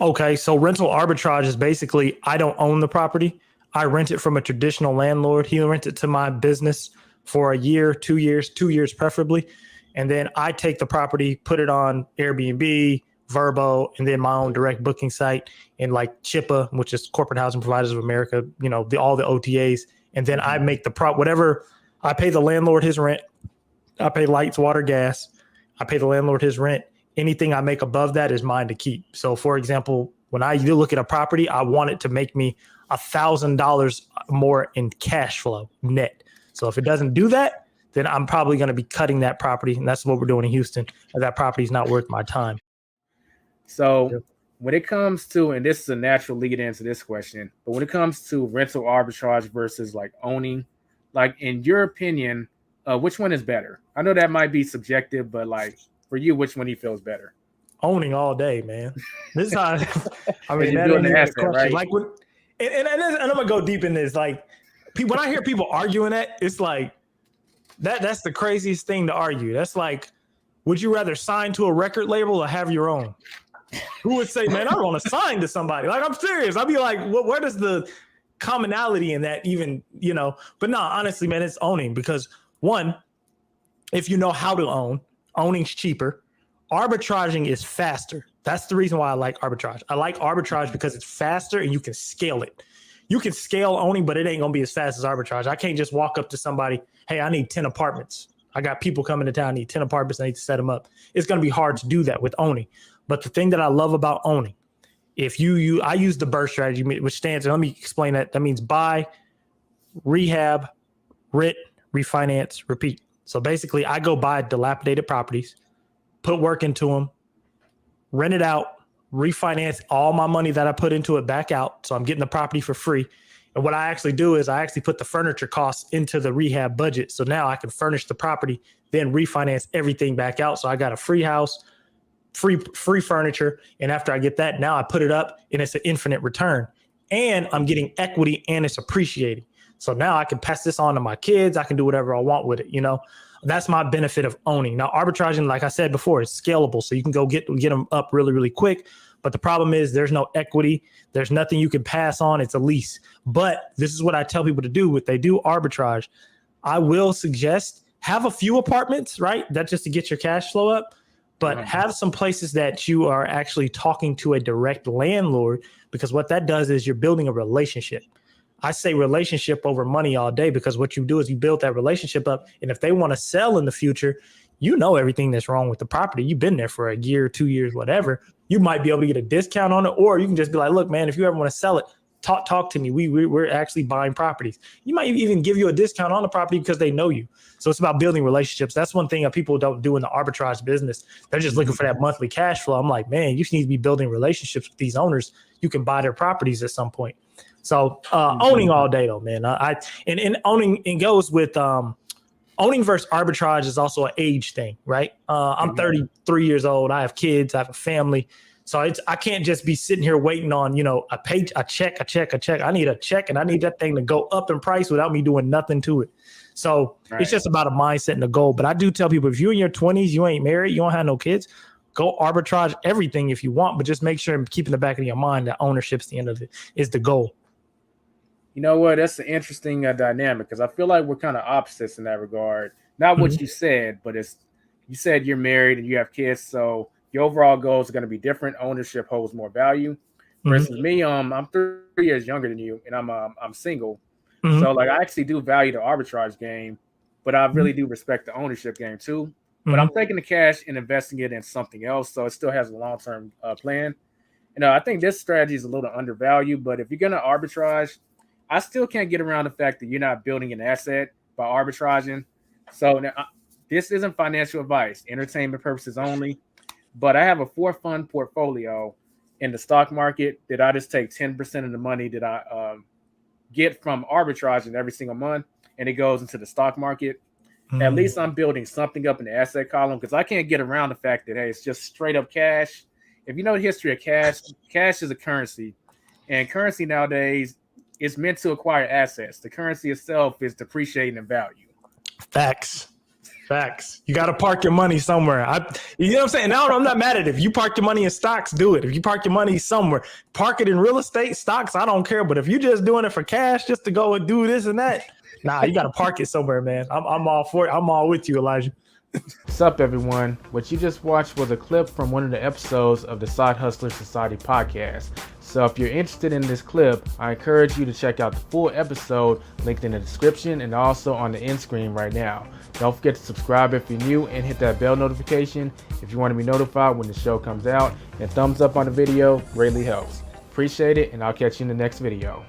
Okay, so rental arbitrage is basically I don't own the property. I rent it from a traditional landlord. He'll rent it to my business for a year, 2 years, 2 years preferably. And then I take the property, put it on Airbnb, Verbo, and then my own direct booking site and like Chippa, which is Corporate Housing Providers of America, all the OTAs. And then I make whatever I pay the landlord his rent. I pay lights, water, gas. I pay the landlord his rent. Anything I make above that is mine to keep. So for example, when you look at a property, I want it to make me $1,000 more in cash flow net. So if it doesn't do that, then I'm probably going to be cutting that property. And that's what we're doing in Houston. And that property is not worth my time. So when it comes to, and this is a natural lead into this question, but when it comes to rental arbitrage versus like owning, like in your opinion, which one is better? I know that might be subjective, but like for you, which one do you feel is better? Owning all day, man. This is how I mean, that ain't the question. Right? Like and I'm gonna go deep in this. Like when I hear people arguing that, it's like that's the craziest thing to argue. That's like, would you rather sign to a record label or have your own? Who would say, man, I don't want to sign to somebody? Like, I'm serious. I'd be like, where does the commonality in that even, But no, honestly, man, it's owning because one, if you know how to own, owning's cheaper. Arbitraging is faster. That's the reason why I like arbitrage. I like arbitrage because it's faster and you can scale it. You can scale owning, but it ain't going to be as fast as arbitrage. I can't just walk up to somebody, hey, I need 10 apartments. I got people coming to town, I need 10 apartments, I need to set them up. It's going to be hard to do that with owning. But the thing that I love about owning, I use the BRRRR strategy, which stands, and let me explain that. That means buy, rehab, rent, refinance, repeat. So basically, I go buy dilapidated properties, put work into them, rent it out, refinance all my money that I put into it back out. So I'm getting the property for free. And what I actually do is I actually put the furniture costs into the rehab budget. So now I can furnish the property, then refinance everything back out. So I got a free house, free furniture. And after I get that, now I put it up and it's an infinite return. And I'm getting equity and it's appreciating. So now I can pass this on to my kids. I can do whatever I want with it, That's my benefit of owning. Now, arbitraging, like I said before, is scalable. So you can go get them up really, really quick. But the problem is there's no equity. There's nothing you can pass on. It's a lease. But this is what I tell people to do. If they do arbitrage, I will suggest have a few apartments, right? That's just to get your cash flow up. But have some places that you are actually talking to a direct landlord, because what that does is you're building a relationship. I say relationship over money all day, because what you do is you build that relationship up. And if they want to sell in the future, everything that's wrong with the property. You've been there for a year, 2 years, whatever. You might be able to get a discount on it, or you can just be like, look, man, if you ever want to sell it, talk to me. We're actually buying properties. You might even give you a discount on the property because they know you. So it's about building relationships. That's one thing that people don't do in the arbitrage business. They're just looking for that monthly cash flow. I'm like, man, you need to be building relationships with these owners. You can buy their properties at some point. So owning all day though, man. And owning, it goes with owning versus arbitrage is also an age thing, right? I'm 33 years old. I have kids. I have a family. So I can't just be sitting here waiting on, a check. I need a check, and I need that thing to go up in price without me doing nothing to it. So It's just about a mindset and a goal. But I do tell people, if you're in your 20s, you ain't married, you don't have no kids, go arbitrage everything if you want, but just make sure and keep in the back of your mind that ownership's the end of it, is the goal. You know what? That's an interesting dynamic, because I feel like we're kind of opposites in that regard. Not what you said, but you said you're married and you have kids, so your overall goals are going to be different. Ownership holds more value. Versus me, I'm 3 years younger than you, and I'm single. So like I actually do value the arbitrage game, but I really do respect the ownership game too. But I'm taking the cash and investing it in something else, so it still has a long-term plan. I think this strategy is a little undervalued, but if you're going to arbitrage, I still can't get around the fact that you're not building an asset by arbitraging. So now, this isn't financial advice, entertainment purposes only, but I have a 4-fund portfolio in the stock market that I just take 10% of the money that I get from arbitraging every single month, and it goes into the stock market. At least I'm building something up in the asset column, because I can't get around the fact that, hey, it's just straight up cash. If you know the history of cash, cash is a currency, and currency nowadays is meant to acquire assets. The currency itself is depreciating in value. Facts. Facts. You got to park your money somewhere. You know what I'm saying? Now I'm not mad at it. If you park your money in stocks, do it. If you park your money somewhere, park it in real estate, stocks, I don't care. But if you're just doing it for cash, just to go and do this and that, nah, you got to park it somewhere, man. I'm all for it. I'm all with you, Elijah. What's up, everyone? What you just watched was a clip from one of the episodes of the Side Hustler Society podcast. So if you're interested in this clip, I encourage you to check out the full episode linked in the description and also on the end screen right now. Don't forget to subscribe if you're new and hit that bell notification if you want to be notified when the show comes out. And thumbs up on the video greatly helps. Appreciate it, and I'll catch you in the next video.